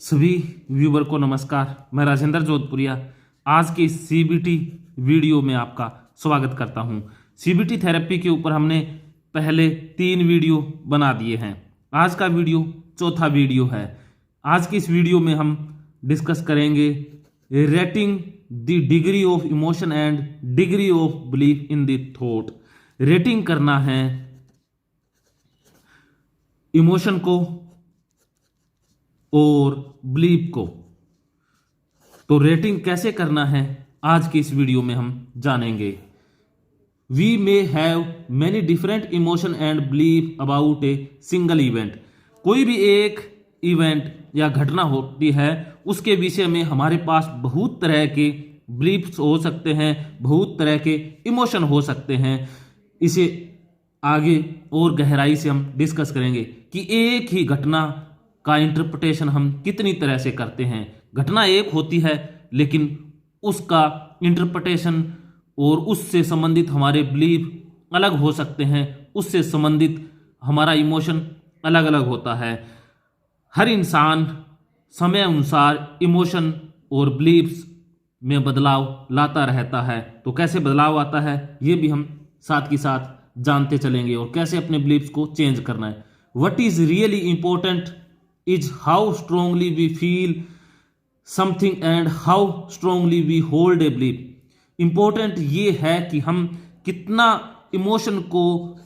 सभी व्यूवर को नमस्कार। मैं राजेंद्र जोधपुरिया आज के सीबीटी वीडियो में आपका स्वागत करता हूं। सीबीटी थेरेपी के ऊपर हमने पहले 3 वीडियो बना दिए हैं। आज का वीडियो चौथा वीडियो है। आज की इस वीडियो में हम डिस्कस करेंगे rating the degree of emotion and degree of belief in the thought. Rating करना है इमोशन को और बिलीफ को। तो रेटिंग कैसे करना है आज की इस वीडियो में हम जानेंगे। We may have many different emotion and belief about a single event. कोई भी एक इवेंट या घटना होती है उसके विषय में हमारे पास बहुत तरह के बिलीफ्स हो सकते हैं, बहुत तरह के इमोशन हो सकते हैं। इसे आगे और गहराई से हम डिस्कस करेंगे कि एक ही घटना का इंटरप्रिटेशन हम कितनी तरह से करते हैं। घटना एक होती है लेकिन उसका इंटरप्रिटेशन और उससे संबंधित हमारे बिलीफ अलग हो सकते हैं, उससे संबंधित हमारा इमोशन अलग अलग होता है। हर इंसान समय अनुसार इमोशन और बिलीफ्स में बदलाव लाता रहता है। तो कैसे बदलाव आता है ये भी हम साथ के साथ जानते चलेंगे और कैसे अपने बिलीफ्स को चेंज करना है। What is really important is how strongly we feel something and how strongly we hold a belief। Important ये है कि हम कितना इमोशन को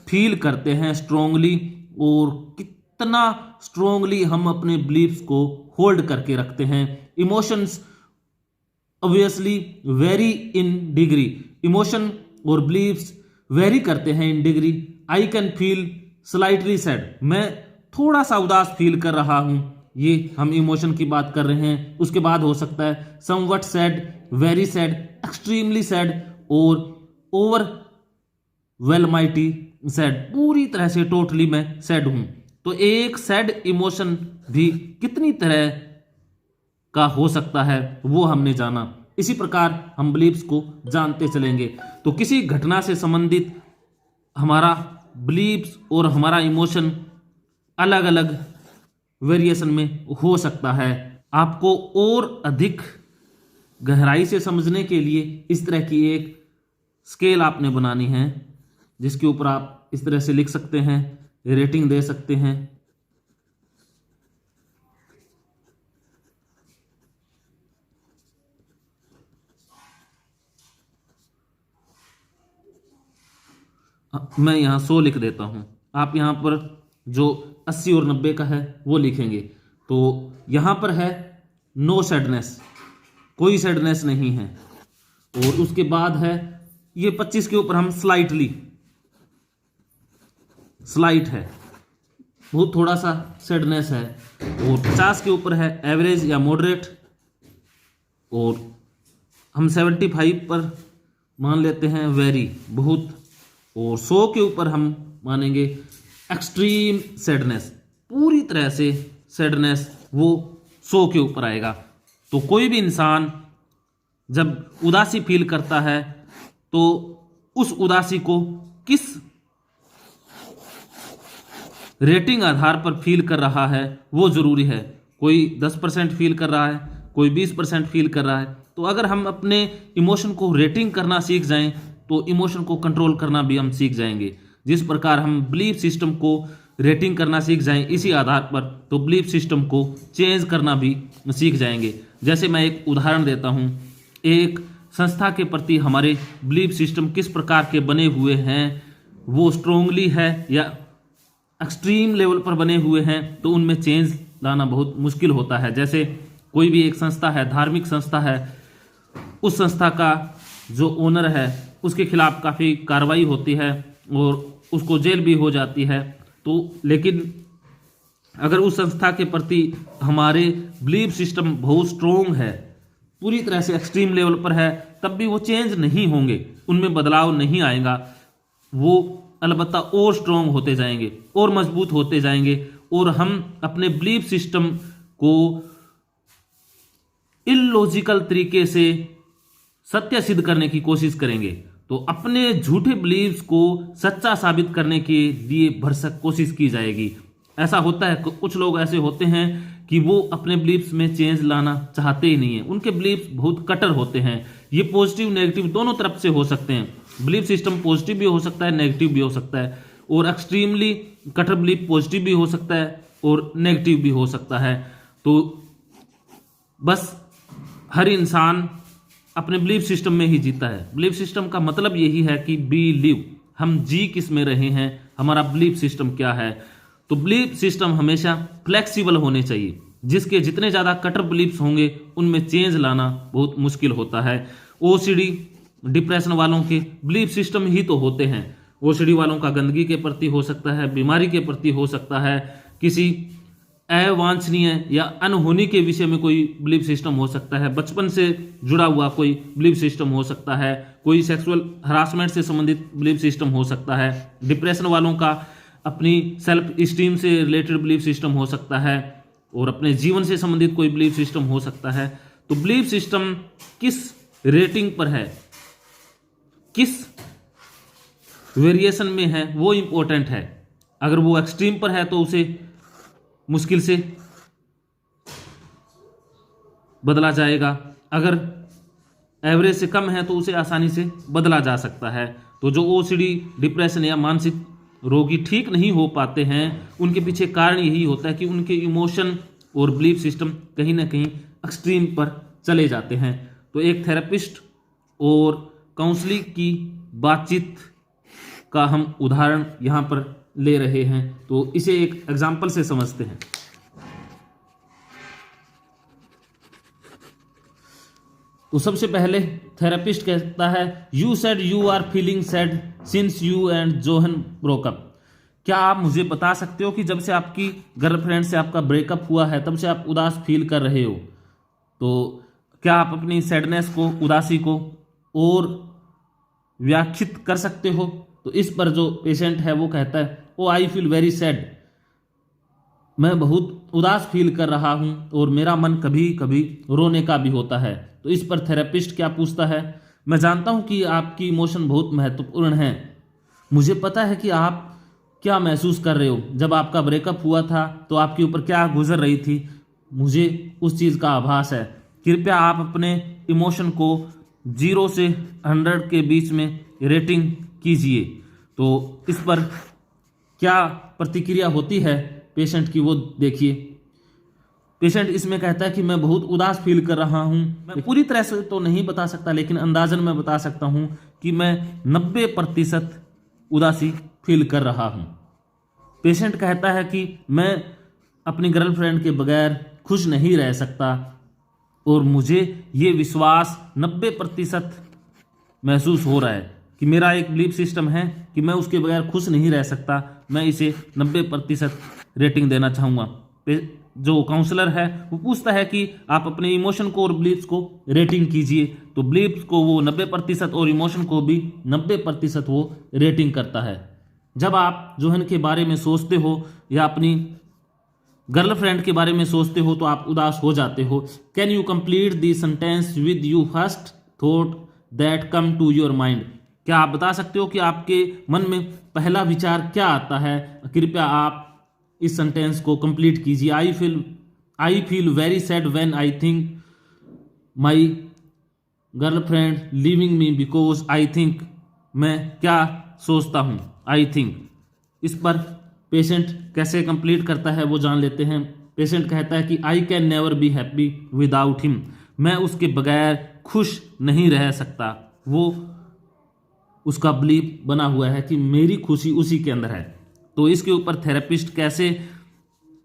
फील करते हैं स्ट्रोंगली और कितना स्ट्रोंगली हम अपने बिलीफ्स को होल्ड करके रखते हैं। Emotions obviously very in degree. Emotion और बिलीफ्स वेरी करते हैं in degree. I can feel slightly sad. मैं थोड़ा सा उदास फील कर रहा हूं, ये हम इमोशन की बात कर रहे हैं। उसके बाद हो सकता है somewhat sad, very sad, extremely sad और ओवरवेलमाइटी सैड। पूरी तरह से टोटली मैं सैड हूं। तो एक सैड इमोशन भी कितनी तरह का हो सकता है वो हमने जाना। इसी प्रकार हम बिलीफ्स को जानते चलेंगे। तो किसी घटना से संबंधित हमारा बिलीफ्स और हमारा इमोशन अलग अलग वेरिएशन में हो सकता है। आपको और अधिक गहराई से समझने के लिए इस तरह की एक स्केल आपने बनानी है जिसके ऊपर आप इस तरह से लिख सकते हैं, रेटिंग दे सकते हैं। मैं यहां 100 लिख देता हूं। आप यहां पर जो 80 और 90 का है वो लिखेंगे। तो यहां पर है नो सैडनेस, कोई सैडनेस नहीं है। और उसके बाद है ये 25 के ऊपर हम स्लाइटली, स्लाइट है, बहुत थोड़ा सा सैडनेस है। और 50 के ऊपर है एवरेज या मॉडरेट। और हम 75 पर मान लेते हैं वेरी, बहुत। और 100 के ऊपर हम मानेंगे एक्सट्रीम सैडनेस, पूरी तरह से सैडनेस, वो 100 के ऊपर आएगा। तो कोई भी इंसान जब उदासी फील करता है तो उस उदासी को किस रेटिंग आधार पर फील कर रहा है वो जरूरी है। कोई 10% फील कर रहा है, कोई 20% फील कर रहा है। तो अगर हम अपने इमोशन को रेटिंग करना सीख जाएं तो इमोशन को कंट्रोल करना भी हम सीख जाएंगे। जिस प्रकार हम बिलीफ सिस्टम को रेटिंग करना सीख जाएं इसी आधार पर तो बिलीफ सिस्टम को चेंज करना भी सीख जाएंगे। जैसे मैं एक उदाहरण देता हूं, एक संस्था के प्रति हमारे बिलीफ सिस्टम किस प्रकार के बने हुए हैं, वो स्ट्रोंगली है या एक्सट्रीम लेवल पर बने हुए हैं, तो उनमें चेंज लाना बहुत मुश्किल होता है। जैसे कोई भी एक संस्था है, धार्मिक संस्था है, उस संस्था का जो ओनर है उसके खिलाफ काफ़ी कार्रवाई होती है और उसको जेल भी हो जाती है। तो लेकिन अगर उस संस्था के प्रति हमारे बिलीफ सिस्टम बहुत स्ट्रोंग है, पूरी तरह से एक्सट्रीम लेवल पर है, तब भी वो चेंज नहीं होंगे, उनमें बदलाव नहीं आएगा। वो अलबत्ता और स्ट्रोंग होते जाएंगे और मजबूत होते जाएंगे और हम अपने बिलीफ सिस्टम को इलॉजिकल तरीके से सत्य सिद्ध करने की कोशिश करेंगे। तो अपने झूठे बिलीव्स को सच्चा साबित करने के लिए भरसक कोशिश की जाएगी। ऐसा होता है, कुछ लोग ऐसे होते हैं कि वो अपने बिलीफ्स में चेंज लाना चाहते ही नहीं है। उनके बिलीफ्स बहुत कटर होते हैं। ये पॉजिटिव नेगेटिव दोनों तरफ से हो सकते हैं। बिलीफ सिस्टम पॉजिटिव भी हो सकता है, नेगेटिव भी हो सकता है, और एक्सट्रीमली कटर बिलीफ पॉजिटिव भी हो सकता है और नेगेटिव भी हो सकता है। तो बस हर इंसान अपने बिलीफ सिस्टम में ही जीता है। बिलीफ सिस्टम का मतलब यही है कि बी लिव, हम जी किस में रहे हैं, हमारा बिलीफ सिस्टम क्या है। तो बिलीफ सिस्टम हमेशा फ्लेक्सिबल होने चाहिए। जिसके जितने ज़्यादा कटर बिलीफ्स होंगे उनमें चेंज लाना बहुत मुश्किल होता है। ओसीडी डिप्रेशन वालों के बिलीफ सिस्टम ही तो होते हैं। ओसीडी वालों का गंदगी के प्रति हो सकता है, बीमारी के प्रति हो सकता है, किसी अवांछनीय या अनहोनी के विषय में कोई बिलीफ सिस्टम हो सकता है, बचपन से जुड़ा हुआ कोई बिलीफ सिस्टम हो सकता है, कोई सेक्सुअल हरासमेंट से संबंधित बिलीफ सिस्टम हो सकता है। डिप्रेशन वालों का अपनी सेल्फ स्टीम से रिलेटेड बिलीफ सिस्टम हो सकता है, और अपने जीवन से संबंधित कोई बिलीफ सिस्टम हो सकता है। तो बिलीफ सिस्टम किस रेटिंग पर है, किस वेरिएशन में है, वो इंपॉर्टेंट है। अगर वो एक्सट्रीम पर है तो उसे मुश्किल से बदला जाएगा, अगर एवरेज से कम है तो उसे आसानी से बदला जा सकता है। तो जो ओसीडी डिप्रेशन या मानसिक रोगी ठीक नहीं हो पाते हैं, उनके पीछे कारण यही होता है कि उनके इमोशन और बिलीफ सिस्टम कहीं ना कहीं एक्सट्रीम पर चले जाते हैं। तो एक थेरेपिस्ट और काउंसलिंग की बातचीत का हम उदाहरण यहाँ पर ले रहे हैं, तो इसे एक एग्जाम्पल से समझते हैं। तो सबसे पहले थेरेपिस्ट कहता है, you said you are feeling sad since you and John broke up. क्या आप मुझे बता सकते हो कि जब से आपकी गर्लफ्रेंड से आपका ब्रेकअप हुआ है तब से आप उदास फील कर रहे हो। तो क्या आप अपनी सैडनेस को, उदासी को और व्याख्यात कर सकते हो। तो इस पर जो पेशेंट है वो कहता है, ओ आई फील वेरी सैड, मैं बहुत उदास फील कर रहा हूं और मेरा मन कभी कभी रोने का भी होता है। तो इस पर थेरेपिस्ट क्या पूछता है, मैं जानता हूं कि आपकी इमोशन बहुत महत्वपूर्ण है, मुझे पता है कि आप क्या महसूस कर रहे हो। जब आपका ब्रेकअप हुआ था तो आपके ऊपर क्या गुजर रही थी, मुझे उस चीज़ का आभास है। कृपया आप अपने इमोशन को 0 से 100 के बीच में रेटिंग कीजिए। तो इस पर क्या प्रतिक्रिया होती है पेशेंट की वो देखिए। पेशेंट इसमें कहता है कि मैं बहुत उदास फील कर रहा हूं, मैं पूरी तरह से तो नहीं बता सकता लेकिन अंदाजन मैं बता सकता हूं कि मैं 90% उदासी फील कर रहा हूं। पेशेंट कहता है कि मैं अपनी गर्लफ्रेंड के बगैर खुश नहीं रह सकता और मुझे ये विश्वास 90% महसूस हो रहा है कि मेरा एक बिलीफ सिस्टम है कि मैं उसके बगैर खुश नहीं रह सकता। मैं इसे 90% रेटिंग देना चाहूँगा। जो काउंसलर है वो पूछता है कि आप अपने इमोशन को और बिलीफ्स को रेटिंग कीजिए। तो बिलीफ्स को वो 90% और इमोशन को भी 90% वो रेटिंग करता है। जब आप जोहन के बारे में सोचते हो या अपनी गर्लफ्रेंड के बारे में सोचते हो तो आप उदास हो जाते हो। Can you complete the sentence with you first thought that come to your mind. क्या आप बता सकते हो कि आपके मन में पहला विचार क्या आता है। कृपया आप इस सेंटेंस को कंप्लीट कीजिए। I feel very sad when I think my girlfriend leaving me because I think. मैं क्या सोचता हूँ, आई थिंक। इस पर पेशेंट कैसे कंप्लीट करता है वो जान लेते हैं। पेशेंट कहता है कि I can never be happy without him. मैं उसके बगैर खुश नहीं रह सकता। वो उसका बिलीफ बना हुआ है कि मेरी खुशी उसी के अंदर है। तो इसके ऊपर थेरेपिस्ट कैसे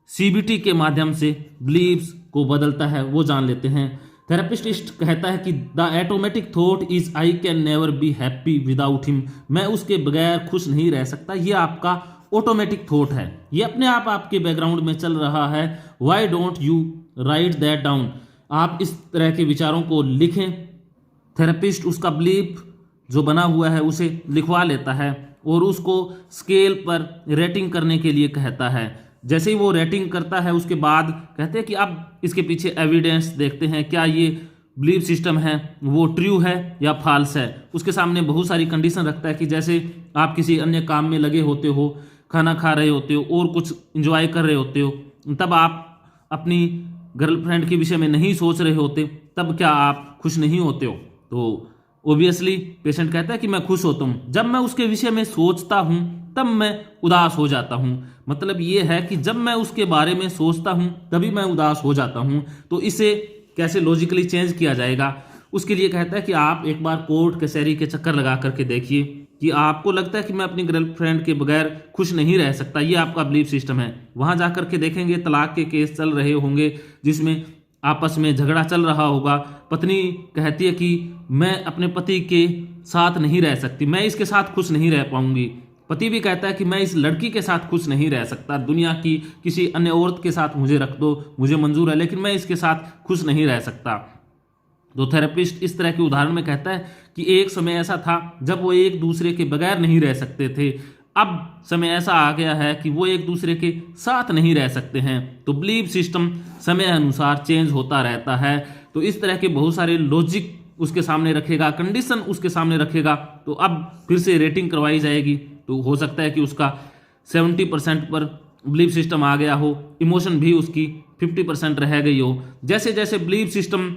सीबीटी के माध्यम से बिलीव्स को बदलता है वो जान लेते हैं। थेरेपिस्ट कहता है कि the automatic thought is I can never be happy without him. मैं उसके बगैर खुश नहीं रह सकता। ये आपका ऑटोमेटिक थॉट है, ये अपने आप आपके बैकग्राउंड में चल रहा है। Why don't you right that down. आप इस तरह के विचारों को लिखें। थेरेपिस्ट उसका बिलीफ जो बना हुआ है उसे लिखवा लेता है और उसको स्केल पर रेटिंग करने के लिए कहता है। जैसे ही वो रेटिंग करता है उसके बाद कहते हैं कि अब इसके पीछे एविडेंस देखते हैं, क्या ये बिलीफ सिस्टम है वो ट्रू है या फॉल्स है। उसके सामने बहुत सारी कंडीशन रखता है कि जैसे आप किसी अन्य काम में लगे होते हो, खाना खा रहे होते हो और कुछ इंजॉय कर रहे होते हो, तब आप अपनी गर्लफ्रेंड के विषय में नहीं सोच रहे होते तब क्या आप खुश नहीं होते हो? तो ऑब्वियसली पेशेंट कहता है कि मैं खुश होता हूँ, जब मैं उसके विषय में सोचता हूँ तब मैं उदास हो जाता हूँ। मतलब ये है कि जब मैं उसके बारे में सोचता हूँ तभी मैं उदास हो जाता हूँ। तो इसे कैसे लॉजिकली चेंज किया जाएगा, उसके लिए कहता है कि आप एक बार कोर्ट कचहरी के चक्कर लगा करके देखिए कि आपको लगता है कि मैं अपनी गर्लफ्रेंड के बगैर खुश नहीं रह सकता, ये आपका बिलीफ सिस्टम है। वहां जाकर के देखेंगे तलाक के केस चल रहे होंगे जिसमें आपस में झगड़ा चल रहा होगा। पत्नी कहती है कि मैं अपने पति के साथ नहीं रह सकती, मैं इसके साथ खुश नहीं रह पाऊंगी। पति भी कहता है कि मैं इस लड़की के साथ खुश नहीं रह सकता, दुनिया की किसी अन्य औरत के साथ मुझे रख दो, मुझे मंजूर है, लेकिन मैं इसके साथ खुश नहीं रह सकता। तो थेरेपिस्ट इस तरह के उदाहरण में कहता है कि एक समय ऐसा था जब वो एक दूसरे के बगैर नहीं रह सकते थे, अब समय ऐसा आ गया है कि वो एक दूसरे के साथ नहीं रह सकते हैं। तो बिलीफ सिस्टम समय अनुसार चेंज होता रहता है। तो इस तरह के बहुत सारे लॉजिक उसके सामने रखेगा, कंडीशन उसके सामने रखेगा, तो अब फिर से रेटिंग करवाई जाएगी। तो हो सकता है कि उसका 70% पर बिलीफ सिस्टम आ गया हो, इमोशन भी उसकी 50% रह गई हो। जैसे जैसे बिलीफ सिस्टम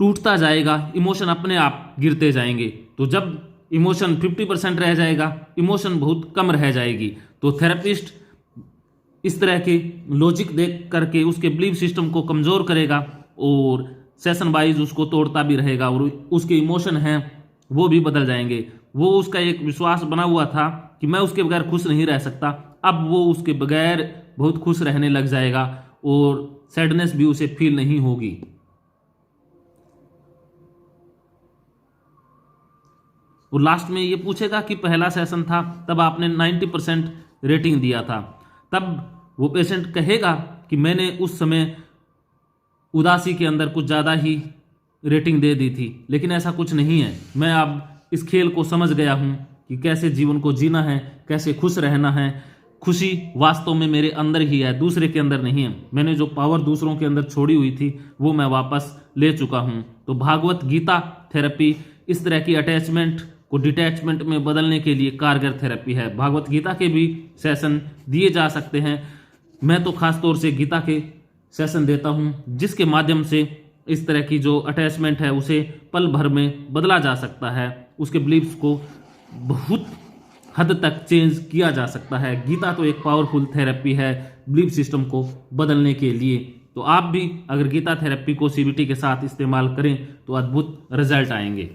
टूटता जाएगा इमोशन अपने आप गिरते जाएंगे। तो जब इमोशन 50% रह जाएगा, इमोशन बहुत कम रह जाएगी। तो थेरेपिस्ट इस तरह के लॉजिक देख करके उसके बिलीफ सिस्टम को कमज़ोर करेगा और सेशन वाइज उसको तोड़ता भी रहेगा और उसके इमोशन हैं वो भी बदल जाएंगे। वो उसका एक विश्वास बना हुआ था कि मैं उसके बगैर खुश नहीं रह सकता, अब वो उसके बगैर बहुत खुश रहने लग जाएगा और सैडनेस भी उसे फील नहीं होगी। और लास्ट में ये पूछेगा कि पहला सेशन था तब आपने 90% रेटिंग दिया था, तब वो पेशेंट कहेगा कि मैंने उस समय उदासी के अंदर कुछ ज़्यादा ही रेटिंग दे दी थी, लेकिन ऐसा कुछ नहीं है। मैं अब इस खेल को समझ गया हूँ कि कैसे जीवन को जीना है, कैसे खुश रहना है। खुशी वास्तव में मेरे अंदर ही है, दूसरे के अंदर नहीं है। मैंने जो पावर दूसरों के अंदर छोड़ी हुई थी वो मैं वापस ले चुका हूँ। तो भागवत गीता थेरेपी इस तरह की अटैचमेंट को डिटैचमेंट में बदलने के लिए कारगर थेरेपी है। भागवत गीता के भी सेशन दिए जा सकते हैं। मैं तो खास तौर से गीता के सेशन देता हूं जिसके माध्यम से इस तरह की जो अटैचमेंट है उसे पल भर में बदला जा सकता है, उसके बिलीफ्स को बहुत हद तक चेंज किया जा सकता है। गीता तो एक पावरफुल थेरेपी है बिलीफ सिस्टम को बदलने के लिए। तो आप भी अगर गीता थेरेपी को सीबीटी के साथ इस्तेमाल करें तो अद्भुत रिजल्ट आएंगे।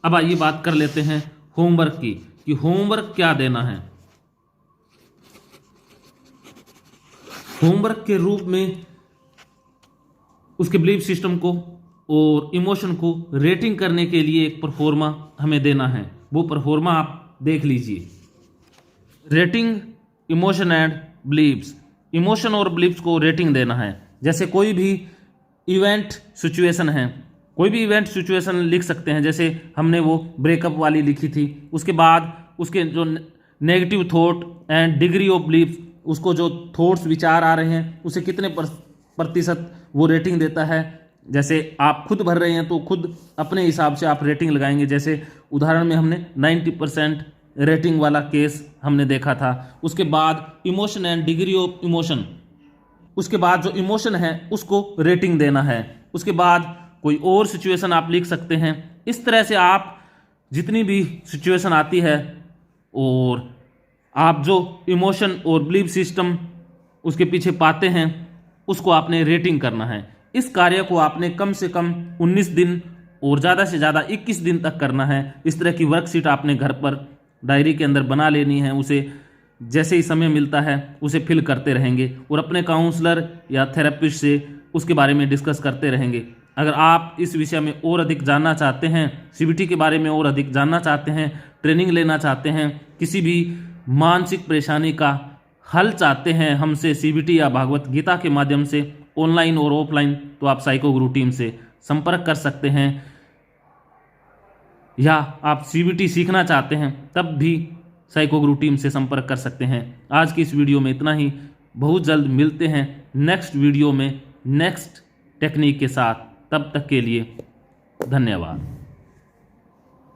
अब आइए बात कर लेते हैं होमवर्क की कि होमवर्क क्या देना है। होमवर्क के रूप में उसके बिलीफ सिस्टम को और इमोशन को रेटिंग करने के लिए एक परफॉर्मा हमें देना है। वो परफॉर्मा आप देख लीजिए। Rating emotion and beliefs. Emotion और बिलीव्स को रेटिंग देना है। जैसे कोई भी इवेंट सिचुएशन है, कोई भी इवेंट सिचुएशन लिख सकते हैं। जैसे हमने वो ब्रेकअप वाली लिखी थी, उसके बाद उसके जो negative thought and degree of belief, उसको जो थॉट्स विचार आ रहे हैं उसे कितने प्रतिशत वो रेटिंग देता है। जैसे आप खुद भर रहे हैं तो खुद अपने हिसाब से आप रेटिंग लगाएंगे। जैसे उदाहरण में हमने 90% रेटिंग वाला केस हमने देखा था। उसके बाद emotion and degree of emotion, उसके बाद जो इमोशन है उसको रेटिंग देना है। उसके बाद कोई और सिचुएशन आप लिख सकते हैं। इस तरह से आप जितनी भी सिचुएशन आती है और आप जो इमोशन और बिलीफ सिस्टम उसके पीछे पाते हैं उसको आपने रेटिंग करना है। इस कार्य को आपने कम से कम 19 दिन और ज़्यादा से ज़्यादा 21 दिन तक करना है। इस तरह की वर्कशीट आपने घर पर डायरी के अंदर बना लेनी है। उसे जैसे ही समय मिलता है उसे फिल करते रहेंगे और अपने काउंसलर या थेरेपिस्ट से उसके बारे में डिस्कस करते रहेंगे। अगर आप इस विषय में और अधिक जानना चाहते हैं, सीबीटी के बारे में और अधिक जानना चाहते हैं, ट्रेनिंग लेना चाहते हैं, किसी भी मानसिक परेशानी का हल चाहते हैं हमसे सीबीटी या भागवत गीता के माध्यम से ऑनलाइन और ऑफलाइन, तो आप साइको गुरु टीम से संपर्क कर सकते हैं। या आप सीबीटी सीखना चाहते हैं तब भी साइको गुरु टीम से संपर्क कर सकते हैं। आज की इस वीडियो में इतना ही। बहुत जल्द मिलते हैं नेक्स्ट वीडियो में नेक्स्ट टेक्निक के साथ। तब तक के लिए धन्यवाद।